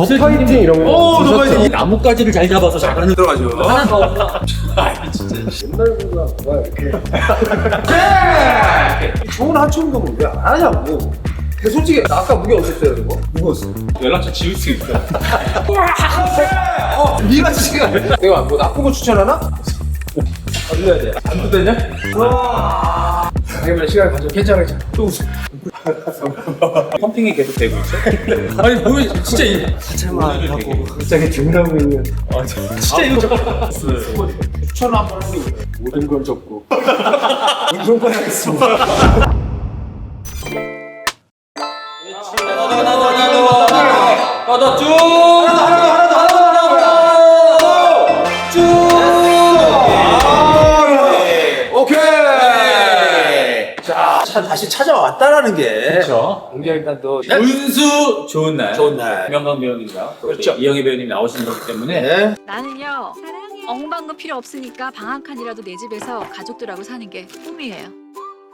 더파이팅 이런 거. 더파이팅. 나뭇가지를 잘 잡아서 잘하는 들어가죠. 하나 더. 옛날 누가 뭐야 이렇게. 좋은 하체 운동을 왜 안 하냐고. 근데 솔직히 나 아까 무게 어땠어요 이거? 무거웠어. 연락처 지울 수 있어. 네가 지금 내가 뭐 나쁜 거 추천하나? 안 돼야 돼. 안 되냐? 와. 아니면 시간 가져. 괜찮아. 또 웃어. 펌핑이 계속 되고 있어? 아니 보면 진짜 이 하체만 하고 갑자기 등하고 있는. 진짜 이거 추천 한번 하는 거 모든 걸 접고 운동권 하겠습니다. 쭉 오케이. 자, 다시 찾아왔다라는 게. 그렇죠. 굉장히 일단 또 운수 좋은 날. 좋은 날. 명강 배우님과 그렇죠. 이영애 배우님이 나오시는 거기 때문에 네. 나는요 엉방금 필요 없으니까 방 한 칸이라도 내 집에서 가족들하고 사는 게 꿈이에요.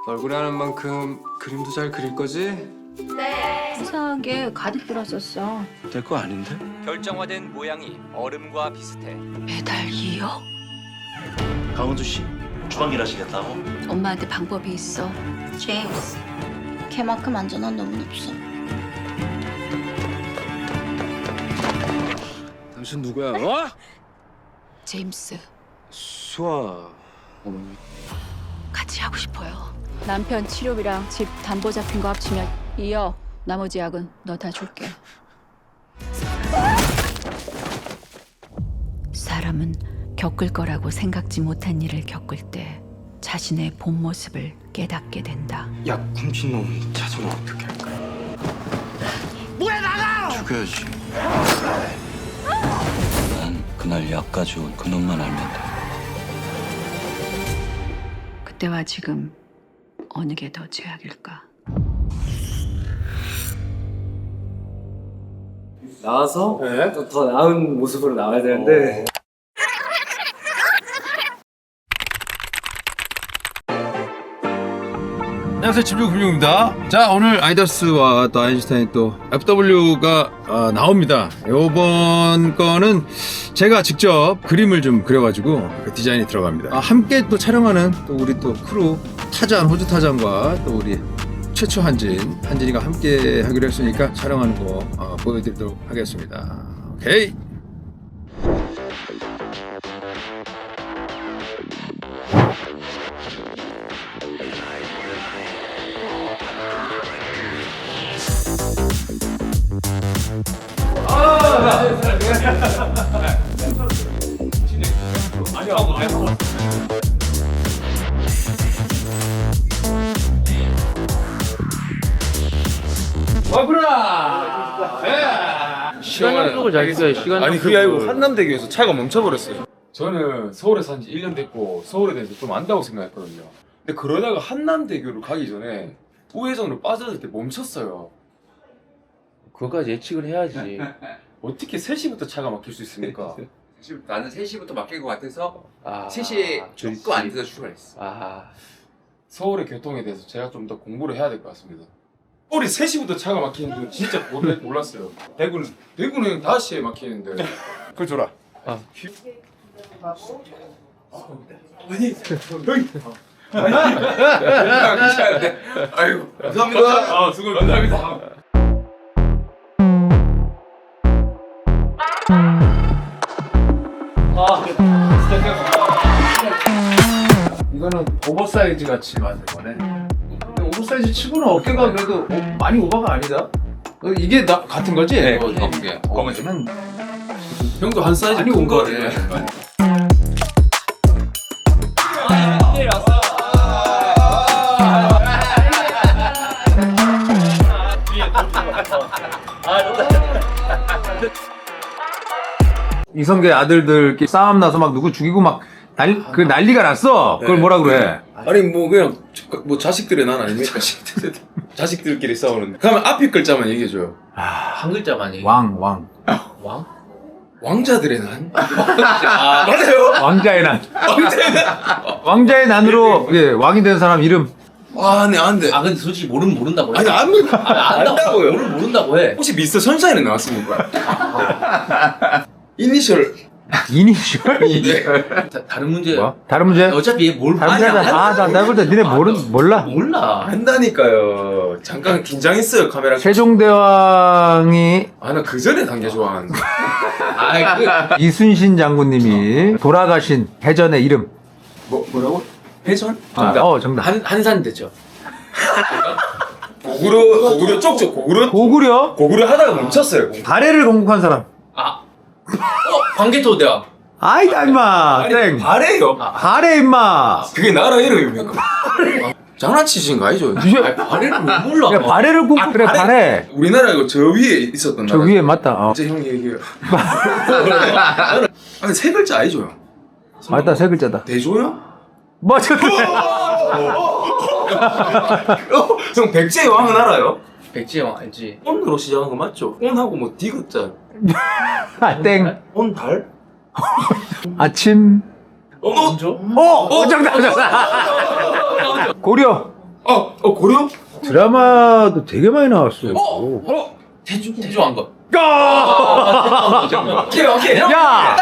얼굴에 하는 만큼 그림도 잘 그릴 거지? 이상하게 가득 들었었어. 될 거 아닌데? 결정화된 모양이 얼음과 비슷해. 매달 2억? 강은주 씨, 주방일 하시겠다고? 엄마한테 방법이 있어. 제임스, 걔만큼 안전한 놈은 없어. 당신 누구야? 어? 제임스 수아 어머니. 같이 하고 싶어요. 남편 치료비랑 집 담보 잡힌 거 합치면 2억. 나머지 약은 너 다 줄게. 사람은 겪을 거라고 생각지 못한 일을 겪을 때 자신의 본 모습을 깨닫게 된다. 야 훔친 놈 찾으면 어떻게 할까? 뭐야 나가! 죽여야지. 난 그날 약 가져온 그놈만 알면 돼. 그때와 지금 어느 게 더 최악일까? 나와서 네. 또 더 나은 모습으로 나와야 되는데 안녕하세요, 집중금융입니다. 자, 오늘 아이다스와 또 아인슈타인 또 FW가 나옵니다. 요번 거는 제가 직접 그림을 좀 그려가지고 그 디자인이 들어갑니다. 함께 또 촬영하는 또 우리 또 크루 타잔, 호주 타잔과 또 우리 최초 한진이가 함께 하기로 했으니까 촬영하는 거 보여드리도록 하겠습니다. 오케이. 시간 약속을 잘 있어요. 시간 아니 그게 아니고 한남대교에서 차가 멈춰버렸어요. 저는 서울에 산 지 1년 됐고 서울에 대해서 좀 안다고 생각했거든요. 근데 그러다가 한남대교를 가기 전에 우회전으로 빠져들 때 멈췄어요. 그거까지 예측을 해야지. 어떻게 3시부터 차가 막힐 수 있습니까? 나는 3시부터 막힐 것 같아서 아, 3시에 조금 안 돼서 출발했어. 아, 서울의 교통에 대해서 제가 좀 더 공부를 해야 될 것 같습니다. 서울이 3시부터 차가 막히는 건 진짜 몰랐어요. 대구는 5시에 막히는데. 그걸 줘라. 아이고, 감사합니다. 수고 감사합니다. 이거는 오버사이즈 같이 만든 거네. 근데 오버사이즈 치고는 어깨가 그래도 많이 오버가 아니다. 이게 나 같은 거지? 네, 이거 검은 게. 검은색은 형도 한 사이즈 많이 큰 온 거네. 거네. 이성계 아들들끼리 싸움 나서 막 누구 죽이고 막 난리가 났어. 그걸 뭐라 그래? 아니 뭐 그냥 뭐 자식들의 난 아닙니까? 자식들끼리 싸우는. 그러면 앞에 글자만 얘기해줘요. 한 글자만 얘기해. 왕. 왕자들의 난? 맞아요. 왕자의 난. 왕자의 난. 왕자의 난으로 예, 왕이 된 사람 이름. 네, 안 돼. 근데 솔직히 모른다고 해. 아니, 안다고요. 모른다고 해. 혹시 미스터 선샤인은 나왔습니까? 이니셜. 이니셜? 다른 문제. 뭐? 다른 문제? 어차피 얘 뭘 다른 문제? 내가 볼 때 니네 몰라. 몰라. 한다니까요. 잠깐 긴장했어요, 카메라. 세종대왕이 나 그 전에 단계 좋아하는데. 이순신 장군님이 돌아가신 해전의 이름. 뭐라고? 회전? 정답. 한산 됐죠. 고구려 쪽죠. 고구려? 고구려 하다가 멈췄어요. 발해를 건국한 사람. 광개토대왕. 아이다 임마. 땡. 발해요? 발해 임마. 그게 나라 이름입니까? 장난치신 거 아니죠? 발해를 왜 몰라? 야, 발해를 그래 발해. 우리나라 이거 저 위에 있었던 저 나라. 위에 맞다. 이제 형이 얘기해요. 근데 세 글자 아니죠? 맞다 세 글자다. 대조요? 맞아. 형 백제의 왕은 알아요? 백제왕 알지? 온으로 시작한 거 맞죠? 온하고 뭐 디귿자. 땡. 온달? 아침. 먼저? 정답. 고려. 고려? 드라마도 되게 많이 나왔어. 태조왕건. 오케이. 야,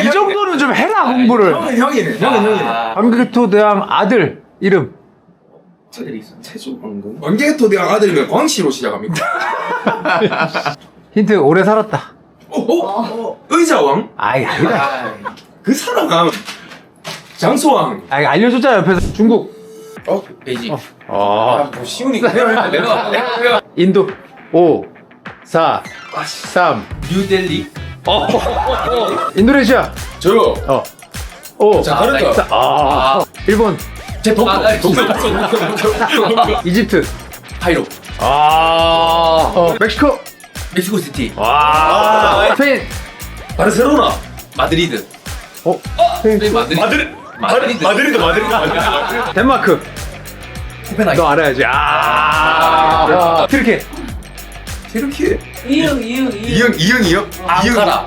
이 정도는 좀 해라 공부를. 형이네. 광개토대왕 아들 이름. 태조왕건? 광개토대왕 아들이면 광씨로 시작합니까? 힌트 오래 살았다. 의자왕? 아니다. 그 사람 장소왕. 알려줬잖아 옆에서. 중국. 베이징. 뭐 쉬우니까 내가 인도. 5, 4, 3. 뉴델리. 인도네시아. 저요. 5. 자카르타. 일본. 이집트. 카이로. 멕시코. 멕시코시티. 스페인. 바르셀로나. 마드리드. 스페인. 마드리드. 덴마크. 코펜하겐. 너 알아야지. 튀르키. 이응. 앙카라.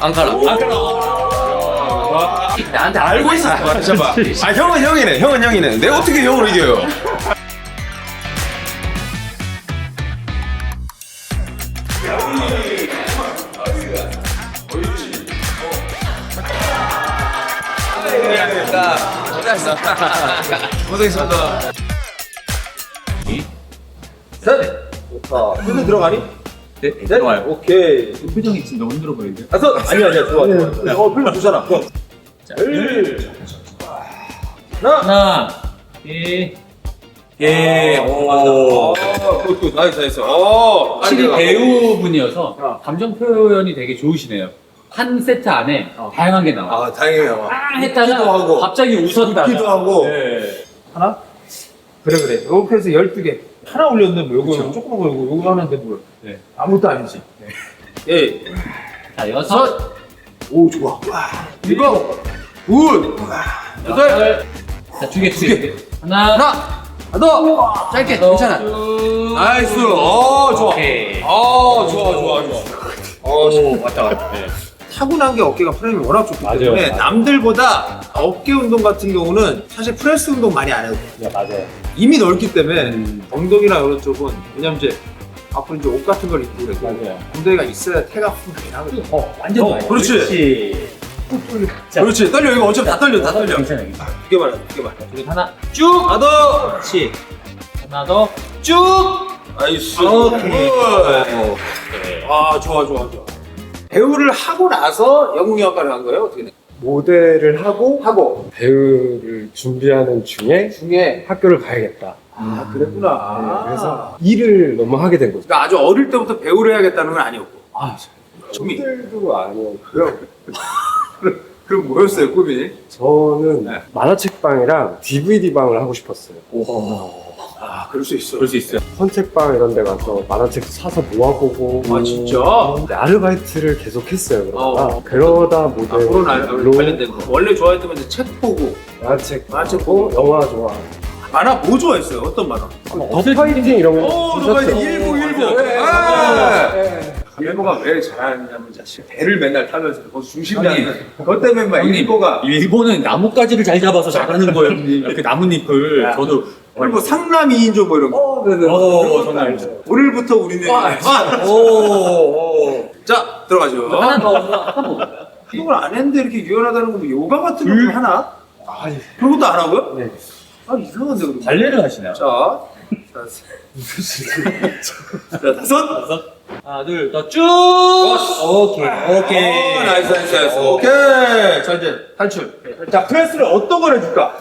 나한테 알고 있었어. 잠깐만. 형은 형이네. 내가 어떻게 형을 이겨요? 고생했습니다. 눈에 들어가니? 네, 들어와요. 오케이. 표정이 지금 너무 힘들어 보이는데? 아니야, 좋아. 표정 좋잖아. 하나, 굿. 나이스. 확실히 배우분이어서 감정 표현이 되게 좋으시네요. 한 세트 안에 다양한 게 나와. 다행이에요. 했다가 하고. 갑자기 웃었다가. 웃기도 하고. 네. 하나? 그래. 이렇게 해서 12개. 하나 올렸는데 뭐 요거 조금 거고 요거 하는데 뭐. 네. 아무것도 아니지. 예. 자, 6. 오, 좋아. 이거. 굿. 8. 자, 두 개. 하나. 더. 짧게. 괜찮아. 나이스. 좋아. 오케이. 좋아. 왔다. 네. 타고난 게 어깨가 프레임이 워낙 좋기 맞아요, 때문에 맞아요. 남들보다 어깨 운동 같은 경우는 사실 프레스 운동 많이 안 해도 돼. 네, 맞아요. 이미 넓기 때문에 엉덩이나 이런 쪽은 왜냐면 이제 앞으로 이제 옷 같은 걸 입고 그래고 맞아요. 엉덩이가 있어야 태가 funk하긴 하거든. 완전 좋아요. 그렇지. 자, 그렇지. 떨려. 이거 어차피 다 떨려. 괜찮아요. 두 개만 해. 하나. 쭉. 하나 더. 그렇지. 하나 더. 쭉. 나이스. 오케이. 좋아. 배우를 하고 나서 영웅역할을 한 거예요? 어떻게 돼? 모델을 하고 배우를 준비하는 중에 학교를 가야겠다. 그랬구나. 그래서 일을 너무 하게 된 거죠. 그러니까 아주 어릴 때부터 배우를 해야겠다는 건 아니었고. 모델도 아니었고 그럼 뭐였어요, 꿈이? 저는 만화책방이랑 DVD방을 하고 싶었어요. 그럴 수 있어. 헌책방 이런 데 가서 만화책 사서 모아보고 진짜? 근데 아르바이트를 계속 했어요. 그러다 모델로 관련된 거. 원래 좋아했던 건 이제 책 보고. 만화책 보고 영화 좋아. 만화 뭐 좋아했어요? 어떤 만화? 더 파이팅 이런 거 보셨죠? 일보. 일보가 왜 잘하냐면 사실 배를 맨날 타면서 거기서 중심이 그것 때문에 막 일보가 일본은 나뭇가지를 잘 잡아서 잘하는 거예요, 형님. 그 나뭇잎을. 저도 그리고 뭐 상남 2인조 뭐 이런 거. 네네. 장난 아니죠. 오늘부터 우리는 자 들어가죠. 하나 더, 하나 더. 운동을 안 했는데 이렇게 유연하다는 거 뭐 요가 같은 거 좀 하나? 아니 그런 것도 안 하고요? 네. 아 이상한데 그럼. 발레를 하시나요? 자, 다섯. 하나, 둘, 더 쭉. 오케이. 나이스. 오케이. 자 이제 탈출. 자 프레스를 어떤 걸 해줄까?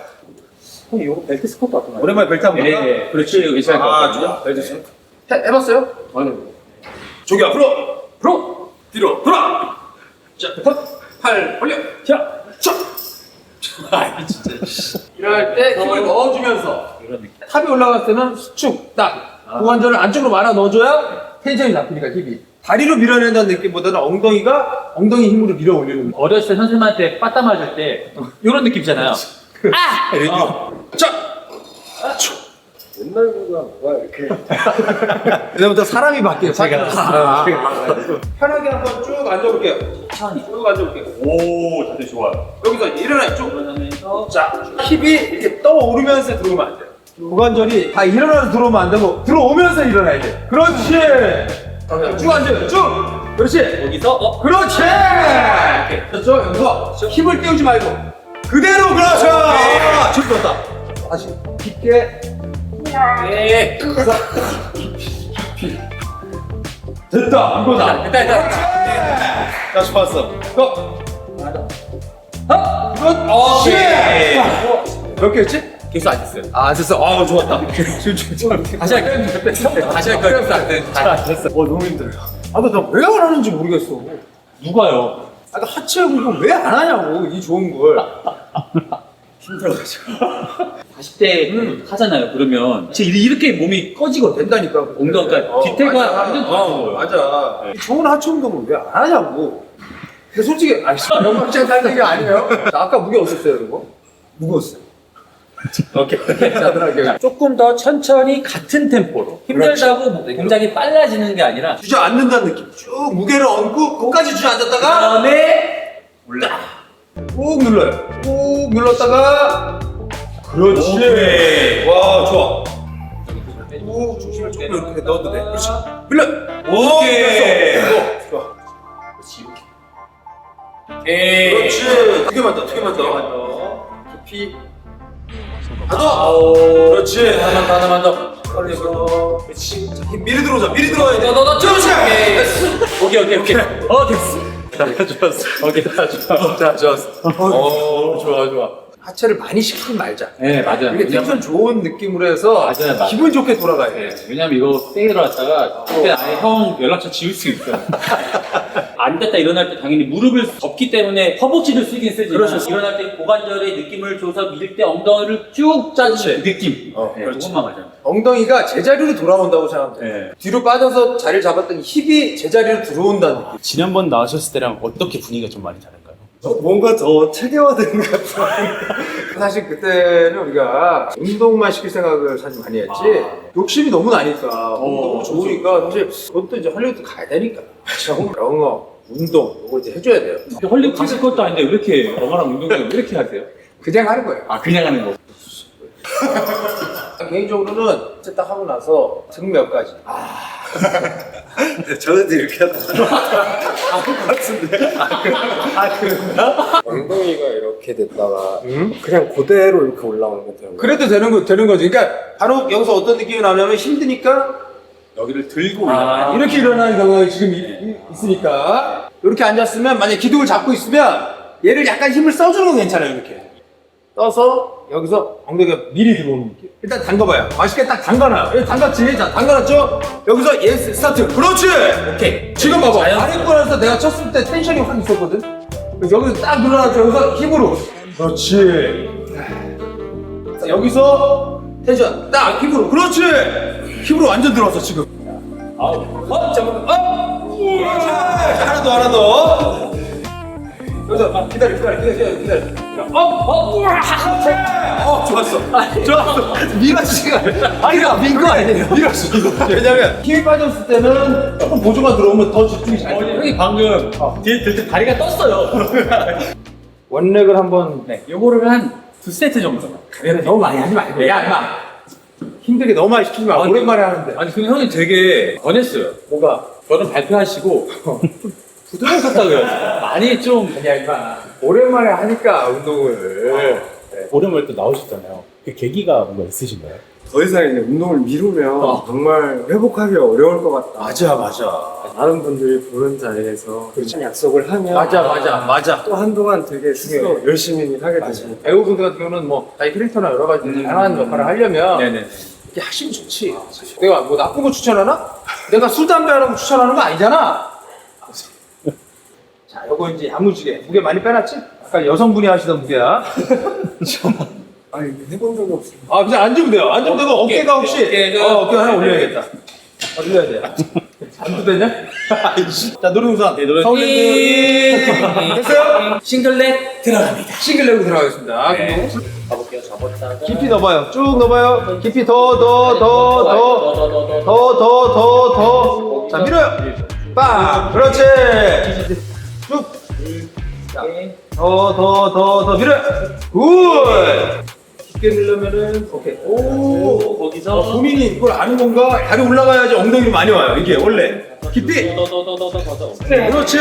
이거 벨트 스쿼트 같은 거. 오랜만에 벨트 한번 볼까? 네, 그렇지. 이거 괜찮을 것 같아요. 좋아. 벨트 스쿼트. 해봤어요? 아니. 저기 앞으로. 뒤로 돌아. 자, 팔 벌려. 자. 이럴 때 힘을 넣어주면서 이런 느낌. 탑이 올라갔을 때는 수축 딱 고관절을 안쪽으로 말아 넣어줘야 텐션이 잡히니까 힙이 다리로 밀어낸다는 느낌보다는 엉덩이 힘으로 밀어 올리는 거. 어렸을 때 선생님한테 빠따 맞을 때 이런 느낌이잖아요. 자! 옛날보다 뭐가 이렇게 그다음부터 사람이 바뀌어요. 편하게 한번 쭉 앉아볼게요. 쭉 앉아볼게요. 오, 자세 좋아요. 여기서 일어나 쭉. 그러면서 자, 힙이 이렇게 떠오르면서 들어오면 안 돼요. 고관절이 다 일어나서 들어오면 안 되고 들어오면서 일어나야 돼. 그렇지. 쭉 앉아요. 쭉. 그렇지. 여기서 그렇지. 그렇죠. 여기서 힘을 띄우지 말고 그대로 그렇죠. 좋다. 다시 깊게. 네. 됐다. 이거다. 됐다. 자, 좋았어. 고. 몇 개였지? 계속 안 됐어요. 아, 됐어. 좋았다. 다시 할까요? 다시 할까요? 됐어. 너무 힘들어요. 나 왜 안 하는지 모르겠어. 누가요? 하체 운동 왜 안 하냐고, 이 좋은 걸. 힘들어가지고. 40대 하잖아요. 그러면 이렇게 몸이 꺼지거든. 된다니까. 엉덩이가 뒤태가 완전 어, 맞아. 이 좋은 하체 운동을 왜 안 하냐고. 근데 솔직히, 영광장 따는 게 아니에요. 자, 아까 무게 어땠어요, 이거? 무거웠어요. 오케이. 자들하게. 조금 더 천천히 같은 템포로 힘들다고 동작이 빨라지는 게 아니라 주저앉는다는 느낌. 쭉 무게를 얹고 끝까지 주저앉았다가 그다음에 올라. 꾹 눌러요. 꾹 눌렀다가 그렇지. 오케이. 와, 좋아. 꾹 중심을 조금 이렇게 넣어도 돼. 그렇지. 밀려. 오케이. 됐어. 좋아. 오케이. 그렇지. 두 개만 더. 깊이. 하나 더. 그렇지. 하나만 더. 그렇지. 자, 힘 미리 들어오자. 미리 들어와야 돼. 너 그렇지. 오케이. 됐어. 좋았어. 오케이, 좋았어. 자, 좋았어. 좋아. 하체를 많이 시키지 말자. 네, 맞아요. 이게 텐션 좋은 느낌으로 해서 맞아요. 기분 좋게 돌아가야 돼. 네, 왜냐면 이거 세일을 하다가 그때 아예 형 연락처 지울 수 있어요. 앉았다 일어날 때 당연히 무릎을 접기 때문에 허벅지를 쓰긴 쓰지만 일어날 때 고관절의 느낌을 줘서 밀 때 엉덩이를 쭉 짜주는 그 느낌. 네, 그것만 맞아요. 엉덩이가 제자리로 돌아온다고 생각하면 돼. 네. 뒤로 빠져서 자리를 잡았더니 힙이 제자리로 들어온다는 느낌. 지난번 나오셨을 때랑 어떻게 분위기가 좀 많이 다른가요? 뭔가 더 체계화된 것 같아. 사실 그때는 우리가 운동만 시킬 생각을 사실 많이 했지 욕심이 너무 나니까 너무 좋으니까 사실 그것도 이제 할리우드 가야 되니까 영어, 운동 이거 이제 해줘야 돼요. 헐리우드 가실 것도 아닌데 왜 이렇게 영화랑 운동을 왜 이렇게 하세요? 그냥 하는 거예요. 아, 그냥 하는 거. 개인적으로는 이제 딱 하고 나서 등 몇 가지. 저도 이렇게 하다가 한것 같은데. 그런가? 엉덩이가 이렇게 됐다가 그냥 그대로 이렇게 올라오는 것 같아요. 그래도 되는 거지. 그러니까 바로 여기서 어떤 느낌이 나냐면 힘드니까 여기를 들고 이렇게 일어나는 경우가 지금 있으니까 이렇게 앉았으면 만약에 기둥을 잡고 있으면 얘를 약간 힘을 써주는 건 괜찮아요. 이렇게 떠서 여기서 엉덩이가 미리 들어오는 느낌. 일단 담가봐요. 맛있게 딱 담가놔요. 여기 담갔지? 자, 담가놨죠? 여기서 얘 스타트. 그렇지! 오케이. 지금 봐봐. 아래 거라서 내가 쳤을 때 텐션이 확 있었거든? 그래서 여기서 딱 늘어났죠? 여기서 힘으로. 그렇지. 자, 여기서 텐션 딱 힘으로. 그렇지! 힘으로 완전 들어왔어, 지금. 잠깐만. 그렇지! 자, 하나 더. 여기서 기다려. 좋았어. 밀어치기가 아니라 민거 아니에요? 밀었어. 왜냐면 힘이 빠졌을 때는 조금 보조가 들어오면 더 집중이 잘 돼. 형이 방금 뒤에 들 때 다리가 떴어요. 원렉을 한번 네, 요거를 한 2세트 정도. 너무 많이 하지 말고. 야, 임마. 힘들게 너무 많이 시키지 마. 오랜만에 하는데. 아니 근데 형님 되게 변했어요. 뭐가? 저는 발표하시고 부드러우셨다 그래요. 많이 좀 아니야 임마. 오랜만에 하니까 운동을. 오랜만에 또 나오셨잖아요. 그 계기가 뭔가 있으신가요? 더 이상 이제 운동을 미루면 정말 회복하기 어려울 것 같다. 맞아. 많은 분들이 보는 자리에서 그렇죠. 약속을 하면 맞아. 또 한동안 되게 스스로 열심히 하게 되죠. 배우분들 같은 경우는 뭐 자기 캐릭터나 여러 가지 다양한 역할을 하려면 네네. 이렇게 하시면 좋지. 내가 뭐 나쁜 거 추천하나? 내가 술 담배 하는 거 추천하는 거 아니잖아. 자, 요거 이제 야무지게 무게 많이 빼놨지? 아까 여성분이 하시던 무게야. 아니 해본 적이 없어요. 아, 그냥 앉으면 돼요. 앉으면 되고 어깨가 혹시 어깨 하나 올려야겠다. 올려야 돼. 안 되냐? 자, 놀이동산. 네, 노래. 됐어요? 싱글렛 들어갑니다. 싱글렉으로 들어가겠습니다. 네. 가볼게요. 잡았다가. 깊이 넣어봐요. 쭉 넣어봐요. 깊이 더. 자, 밀어요. 빵. 그렇지. 쭉. 더 밀어요. 굿. 깊게 밀려면은 오케이. 오. 거기서 고민이 이걸 아는 건가? 다리 올라가야지 엉덩이로 많이 와요. 이게 원래. 깊이. 더. 그렇지.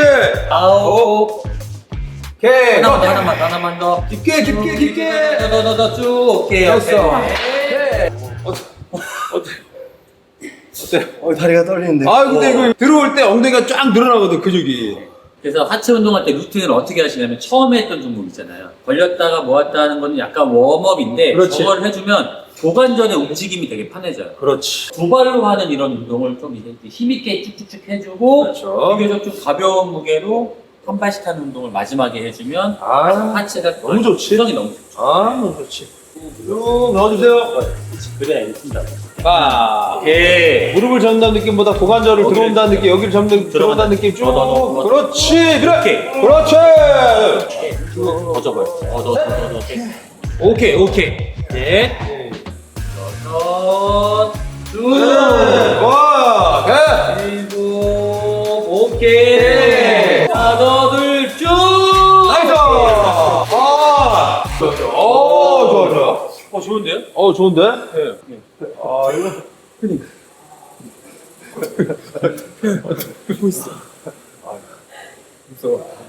아홉. 오케이. 하나만 더. 깊게. 더 쭉. 오케이. 됐어. 어때요? 다리가 떨리는데. 아, 근데 이거 들어올 때 엉덩이가 쫙 늘어나거든, 근육이. 그래서 하체 운동할 때 루틴을 어떻게 하시냐면 처음에 했던 종목 있잖아요. 걸렸다가 모았다 하는 거는 약간 웜업인데 그렇지. 저걸 해주면 고관절의 움직임이 되게 편해져요. 그렇지. 두 발로 하는 이런 운동을 좀 이제 힘있게 쭉쭉쭉 해주고 그렇죠. 비교적 좀 가벼운 무게로 한 발씩 하는 운동을 마지막에 해주면 하체가 너무 좋지. 구성이 너무 좋죠. 너무 좋지. 쭉 넣어주세요. 그래야 이렇습니다. 오케이. 무릎을 접는다는 느낌보다 고관절을 들어온다는 느낌, 여기를 들어온다는 느낌 쭉. 그렇지. 그래. 그렇지. 더 접어요. 더. 오케이. 네. 여섯, 쭉. 와. 일곱, 오케이. 여덟, 쭉. 나이스. 좋아. 좋은데요? 좋은데? 네. 이거. 그니까.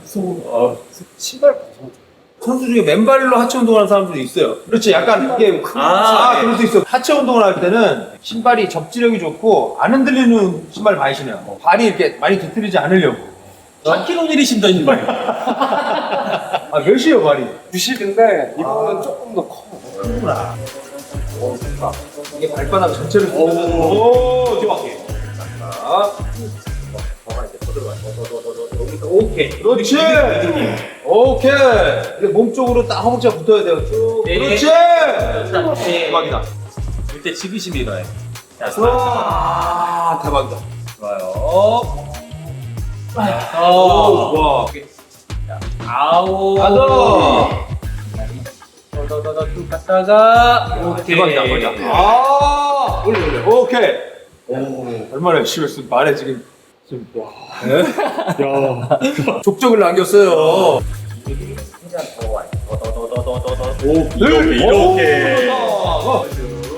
무서워. 신발 선수 중에 맨발로 하체 운동하는 사람들도 있어요. 그렇지, 약간 이게 그럴 수 있어. 하체 운동을 할 때는 신발이 접지력이 좋고 안 흔들리는 신발 많이 신어요. 발이 이렇게 많이 뒤틀리지 않으려고. 4kg 신다는 거예요. 몇이에요 발이? 90인데 이거는 조금 더 커. 크구나. 이게 발바닥 전체를 오, 좋아. 오케이. 그렇지. 오케이. 이제 몸 쪽으로 딱 허벅지가 붙어야 돼요. 쭉. 네. 그렇지. 대박이다. 이때 지그시 밀어요. 자, 대박이다. 좋아요. 좋아. 아홉. 가자. 쭉 갔다가 오케이. 대박이다. 올려. 오케이. 얼마나 열심히 했으면 말해 지금. 와. 족적을 남겼어요.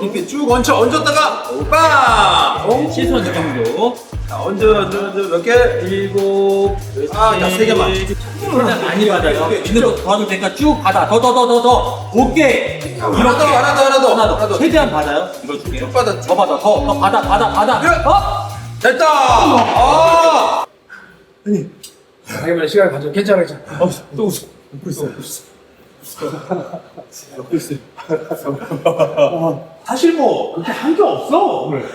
이렇게 쭉 얹었다가 빵! 시선 정도. 자, 얹어 몇 개? 7. 자, 3개만. 그냥 많이 받아요. 있는 거 더 하도 되니까 쭉 받아. 더. 오케이. 하나 더. 최대한 받아요. 이거 줄게요. 쭉 받아. 더 받아. 더 받아. 됐다! 자기만 시간이 가져. 괜찮아. 또 웃어. 웃고 있어요. 사실 뭐 그렇게 한 게 없어 오늘.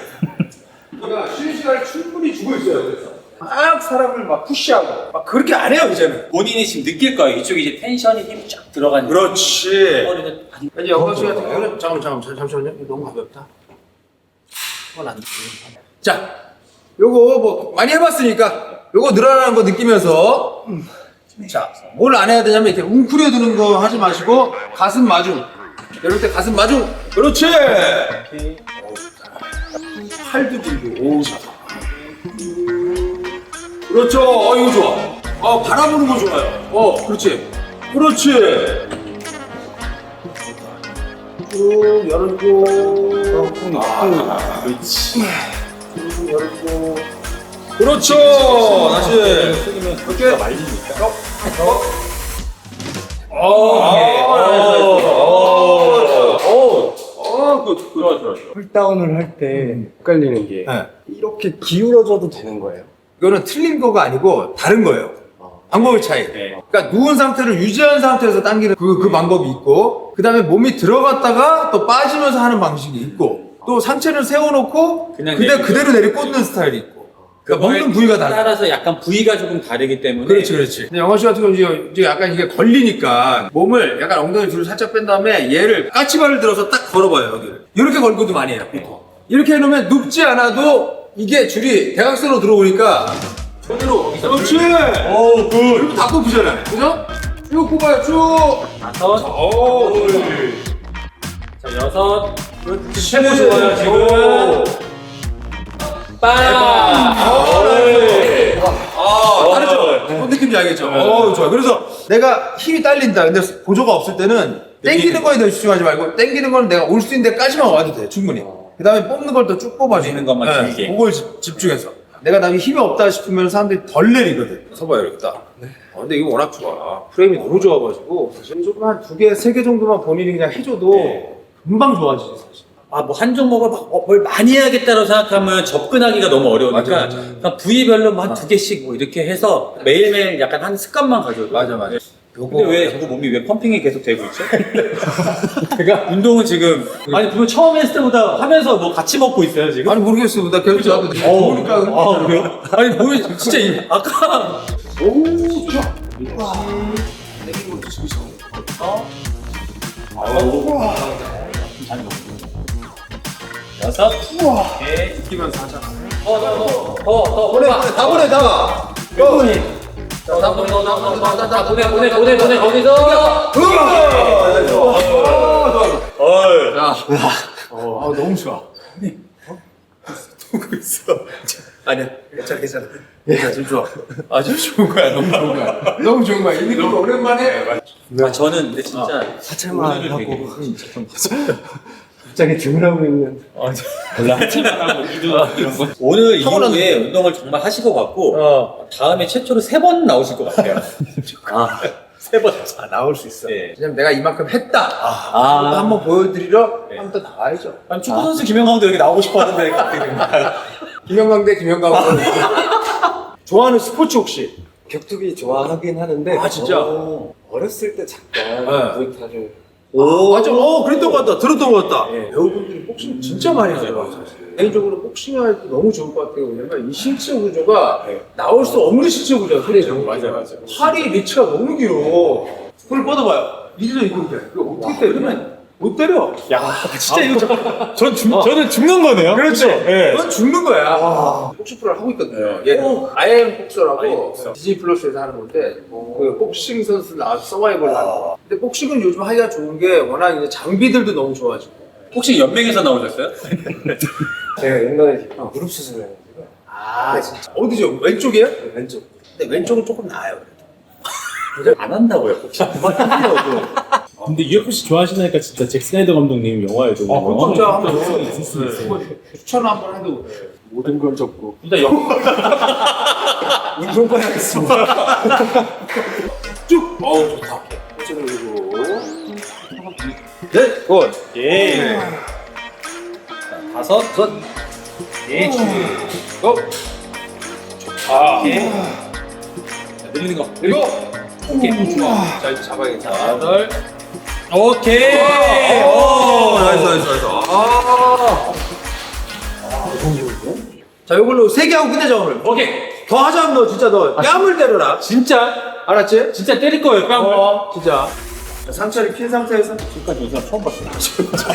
우리가 쉬는 시간을 충분히 주고 있어요. 그래서 막 사람을 막 푸시하고 막 그렇게 안 해요 이제는. 본인이 지금 느낄 거예요. 이쪽에 이제 텐션이 힘이 쫙 들어가는. 그렇지. 머리는 이제 영광 씨 같은 경우는 잠시만요. 이거 너무 가볍다. 그건 안 돼. 자, 요거 뭐 많이 해봤으니까 요거 늘어나는 거 느끼면서 자, 뭘 안 해야 되냐면 이렇게 웅크려드는 거 하지 마시고 가슴 마중. 이럴 때 가슴 마중. 그렇지. 팔도 들고. 오, 좋다. 그렇죠. 이거 좋아. 바라보는 거 좋아요. 그렇지. 쭉 열어주고. 그렇죠. 다시. 이렇게 말리니까. 풀다운을 할 때 헷갈리는 게 네. 이렇게 기울어져도 되는 거예요? 이거는 틀린 거가 아니고 다른 거예요. 방법의 차이. 그러니까 누운 상태를 유지한 상태에서 당기는 그 방법이 있고, 그 다음에 몸이 들어갔다가 또 빠지면서 하는 방식이 있고, 또 상체를 세워놓고 그냥 그대로 내리 꽂는 스타일이 있고. 그러니까 먹는 부위가 달라. 따라서 약간 부위가 조금 다르기 때문에. 그렇지. 근데 영화 씨 같은 경우는 이제 약간 이게 걸리니까 몸을 약간 엉덩이 뒤로 살짝 뺀 다음에 얘를 까치발을 들어서 딱 걸어봐요, 여기를. 이렇게 걸고도 많이 해요. 이렇게 해놓으면 눕지 않아도 이게 줄이 대각선으로 들어오니까 그대로. 그렇지. 오, 굿. 이렇게 다 뽑히잖아요. 그죠? 쭉 뽑아요, 쭉. 5. 자, 6. 그렇지. 최고 좋아요, 지금. 다르죠? 뭔 느낌인지 알겠죠? 좋아요. 그래서 내가 힘이 딸린다. 근데 보조가 없을 때는 땡기는 거에 대해 집중하지 말고 땡기는 거는 내가 올 수 있는 데까지만 와도 돼, 충분히. 그 다음에 뽑는 걸 또 쭉 뽑아주는 것만 길게. 그걸 집중해서. 내가 나중에 힘이 없다 싶으면 사람들이 덜 내리거든. 서봐요, 이렇게 딱. 근데 이거 워낙 좋아. 프레임이 너무 좋아가지고 사실 조금 한 2개, 3개 정도만 본인이 그냥 해줘도 금방 좋아지지, 사실. 뭐 한 종목을 뭘 많이 해야겠다고 생각하면 접근하기가 너무 어려우니까 맞아. 그냥 부위별로 뭐 한 2개씩 뭐 이렇게 해서 매일매일 약간 한 습관만 가져도. 맞아. 근데 왜 자꾸 몸이 왜 펌핑이 계속 되고 있죠? 제가 운동은 지금 아니 분명 처음 했을 때보다 하면서 뭐 같이 먹고 있어요 지금? 아니 모르겠어. 나 계속 나도 좋으니까. 아 그래요? 아니 몸이 진짜 아까 오, 좋아. 여섯. 오케이. 느끼면서 하자. 더 보내, 다 보내, 다. 보내 거기서. 너무 좋아. 누구 있어? 아니야, 괜찮아. 지금 좋아. 아주 좋은 거야, 너무 좋은 거야. 너무 좋은 거야. 이 느낌 오랜만에. 저는 근데 진짜 하체만 하고 갑자기 등을 하고 있는 몰라 하체만 하고 이런 거. 오늘 이후에 운동을 정말 하실 것 같고 다음에 최초로 3번 나오실 것 같아요. 3번. 나올 수 있어. 네. 왜냐면 내가 이만큼 했다. 한번 보여드리러 한번 또 나와야죠. 아니 축구 선수 김영광도 여기 나오고 싶어 하는데 어떻게 된 거야? 김영광 대 김영광. 좋아하는 스포츠 혹시? 격투기 좋아하긴 하는데 진짜? 어렸을 때 잠깐 무에타이를 맞아. 그랬던 것 같다. 들었던 것 같다. 배우분들이 복싱 진짜 많이 하더라고요, 사실. 개인적으로 복싱할 때 너무 좋을 것 같아요. 왜냐면 이 신체 구조가 나올 수 없는 신체 구조야, 소리 맞아. 팔이 리치가 너무 길어. 손을 뻗어봐요. 이리로 이렇게. 이거 어떻게 때리면 못 때려. 야 진짜 이거 저는 죽는 거네요. 그렇죠. 넌 죽는 거야. 복싱 프로를 하고 있거든요. 얘는 아이엠 복서라고 디즈니 플러스에서 하는 건데 그 복싱 선수 나와서 서바이벌을 하는 거. 근데 복싱은 요즘 하기가 좋은 게 워낙 이제 장비들도 너무 좋아지고. 혹시 연맹에서 나오셨어요? 제가 옛날에 무릎 수술을 했는데 진짜. 어디죠? 왼쪽이에요? 왼쪽. 근데 왼쪽은 조금 나아요. 안 한다고요. 혹시 근데 UFC 좋아하시니까 진짜 잭 스나이더 감독님 영화에도 그럼 진짜 한번 있을 수 있어요. 추천 한번 해도 모든 걸 접고 일단 운동만 하겠습니다. 쭉. 좋다. 어쩌면 그리고 넷, 굿. 예. 자, 5. 예. 고. 오케이. 자, 늘리는 거. 그리고 오케이. 좋아. 자, 이제 잡아야겠다. 8. 오케이. 나이스. 자, 이걸로 3개 하고 끝내자, 오늘. 오케이. 더 하자면 너 진짜 너 뺨을 때려라. 진짜 알았지? 진짜 때릴 거예요. 뺨을. 진짜. 자, 상처를 핀 상태에서. 지금까지 이 사람 처음 봤어요. 진짜.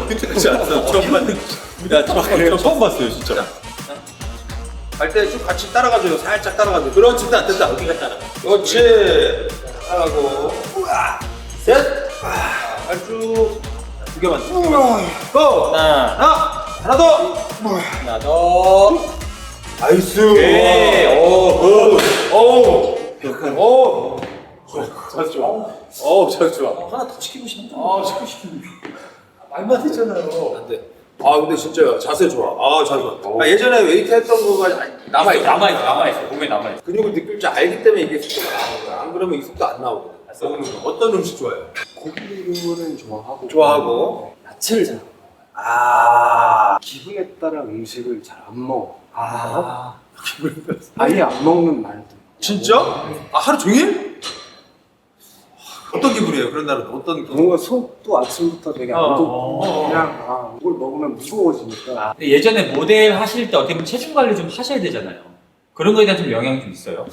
끝까지 않았어. 처음 봤는데. 야, 처음 봤어요, 진짜. 갈 때 쭉 같이 따라가줘요. 살짝 따라가줘요. 그렇지, 됐다. 여기가 따라. 그렇지. 따라가고. 셋. 쭉. 2개만. 고! 하나 더. 하나 더. 나이스. 오케이. 잘 좋아. 하나 더 시키고 싶은데. 시키고 싶은데. 말만 했잖아요. 안 돼. 아 근데 진짜 자세 좋아. 아 자세 좋아. 아, 예전에 웨이트 했던 거가 남아있어. 남아있어. 몸에 남아있어. 근육을 느낄 줄 알기 때문에 이게 속도가 나오는 거야. 안 그러면 이 속도 안 나오거든. 어떤 음식 좋아해요? 고기류는 좋아하고. 좋아하고. 야채를 잘 안 먹어. 기분에 따라 음식을 잘 안 먹어. 아예 안 먹는 날도. 진짜? 아 하루 종일? 어떤 기분이에요? 그런 날은 어떤 기분? 뭔가 속도 아침부터 되게 안 좋고 그냥 이걸 먹으면 무거워지니까. 근데 예전에 모델 하실 때 어떻게 보면 체중 관리 좀 하셔야 되잖아요. 그런 거에 대한 좀 영향이 좀 있어요?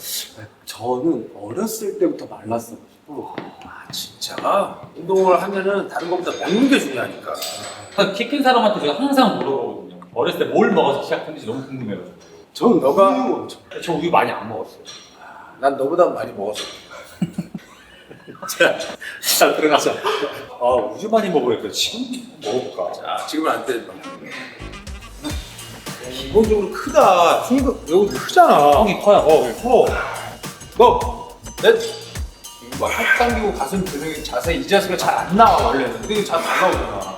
저는 어렸을 때부터 말랐어가지고. 아 진짜? 운동을 하면은 다른 것보다 먹는 게 중요하니까. 키 큰 사람한테 제가 항상 물어보거든요. 어렸을 때 뭘 먹어서 시작했는지 너무 궁금해요. 저는 너가- 우유 엄청. 저 우유 많이 안 먹었어요. 난 너보다 많이 먹었어. 자, 들어가자. 아, 우유 많이 먹으니까 지금 먹어볼까? 자 지금은 안 돼. 기본적으로 크다. 여기 크잖아. 형이 커요. 커. 할 당기고 가슴 드는 자세 이 자세가 잘 안 나와 원래는. 근데 이게 잘 안 나오잖아.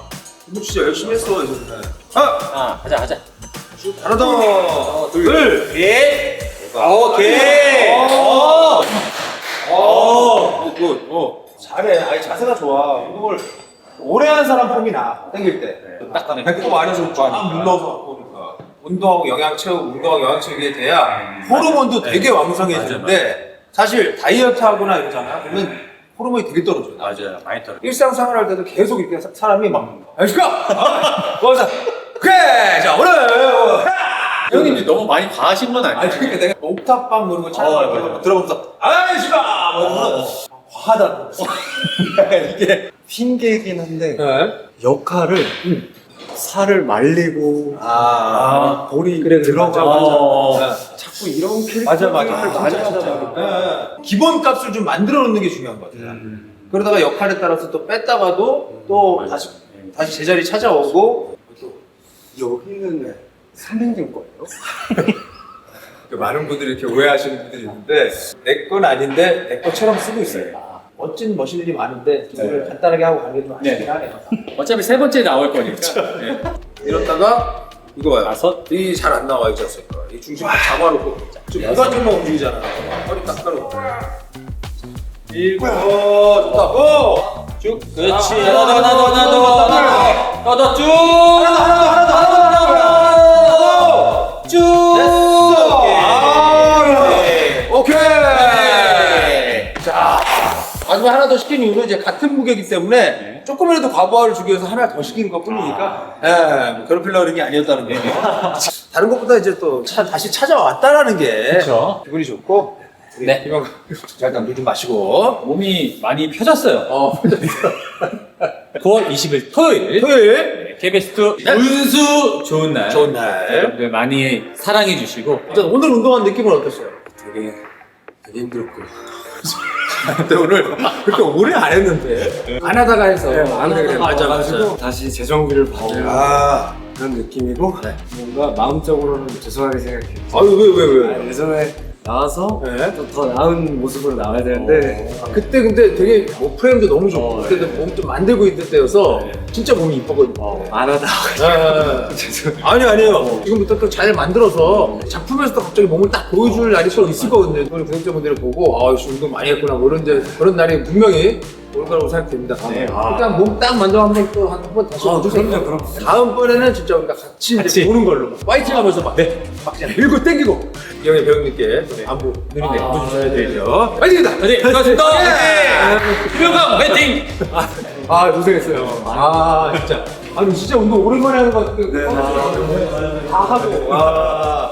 이거 진짜 열심히 했어 예전에. 하자. 하나 더. 둘. 예. 오케이. 잘해. 아니 자세가 좋아. 운동을 오래 하는 사람 폼이 나. 당길 때. 딱딱해. 배꼽 많이 좀 눌러서 보니까. 운동하고 영양 채우고 운동하고 영양 채우게 돼야 호르몬도 되게 왕성해지는데 사실 다이어트 하거나 이러잖아. 그러면 호르몬이 되게 떨어져요. 맞아요. 많이 떨어. 일상생활 할 때도 계속 이렇게 사람이 막 알겠습니까? 그래서 그래 자 오늘 형님 이제 너무 많이 과하신 건 아니에요? 아니 그러니까 내가 옥탑방 노는 거 찾아가지고 들어보면서 아이 씨발 뭐 이러면서 과하다. 이게 핑계이긴 한데 네. 역할을 살을 말리고 볼이 그래, 들어가고 맞아. 자꾸 이런 캐릭터를 많이 하다 보니까 기본값을 좀 만들어 놓는 게 중요한 것 같아요. 그러다가 역할에 따라서 또 뺐다가도 또 다시 제자리 찾아오고 여기는 선생님 거예요? 많은 분들이 이렇게 오해하시는 분들이 있는데 내 건 아닌데 내 것처럼 쓰고 있어요. 멋진 머신들이 많은데 좀 오늘 간단하게 하고 가는 게 좀 아쉽긴 하네요. 어차피 세 번째 나올 거니까. 네. 이러다가 이거 봐요. 다섯. 이게 잘 안 나와 이 자세가. 이 중심 딱 잡아놓고 지금 무관절만 움직이잖아. 허리 딱 깔아놓고. 일곱 좋다. 쭉. 그렇지. 하나 더 쭉. 쭉. 오케이. 자, 마지막 하나 더 시킨 이유는 이제 같은 무게이기 때문에 조금이라도 과부하를 주기 위해서 하나 더 시킨 것 뿐이니까, 뭐 괴롭히려고 그런 게 아니었다는 게. 다른 것보다 이제 또 다시 찾아왔다라는 게 그렇죠. 기분이 좋고. 네. 이만 잠깐 물 좀 마시고. 몸이 많이 펴졌어요. 9월 20일 토요일. 토요일. KBS2 운수 좋은 날. 좋은 날. 여러분들 많이 사랑해 주시고. 일단 오늘 운동한 느낌은 어땠어요? 되게 힘들었고 근데 오늘 그렇게 오래 안 했는데 안 하다가 해서 안 하다가 맞아. 다시 재정비를 받는 그런 느낌이고 뭔가 마음적으로는 죄송하게 생각해요. 아유 왜? 예전에 나와서 네. 또 더 나은 모습으로 나와야 되는데 그때 근데 되게 뭐 프레임도 너무 좋고 그때도 몸 좀 만들고 있을 때여서 진짜 몸이 이뻤거든요. 안 하다가 아니에요. 지금부터 또 잘 만들어서 작품에서도 갑자기 몸을 딱 보여줄 날이 또 있을 거거든요. 오늘 구독자분들이 보고 운동 많이 했구나 뭐 그런 날이 분명히 올 거라고 생각됩니다. 일단 몸 딱 만들어 한번 또 한 번 다시 보여주세요. 그럼. 다음번에는 진짜 우리가 같이 이제 보는 걸로 파이팅 하면서 막 그냥 밀고 땡기고 이영애 배우님께 또 안부 누님께 보여주셔야 되죠. 파이팅입니다. 네, 고맙습니다. 김영광 화이팅! 아 고생했어요. 아 진짜. 아니 진짜 운동 오랜만에 하는 것 같아요. 다 하고.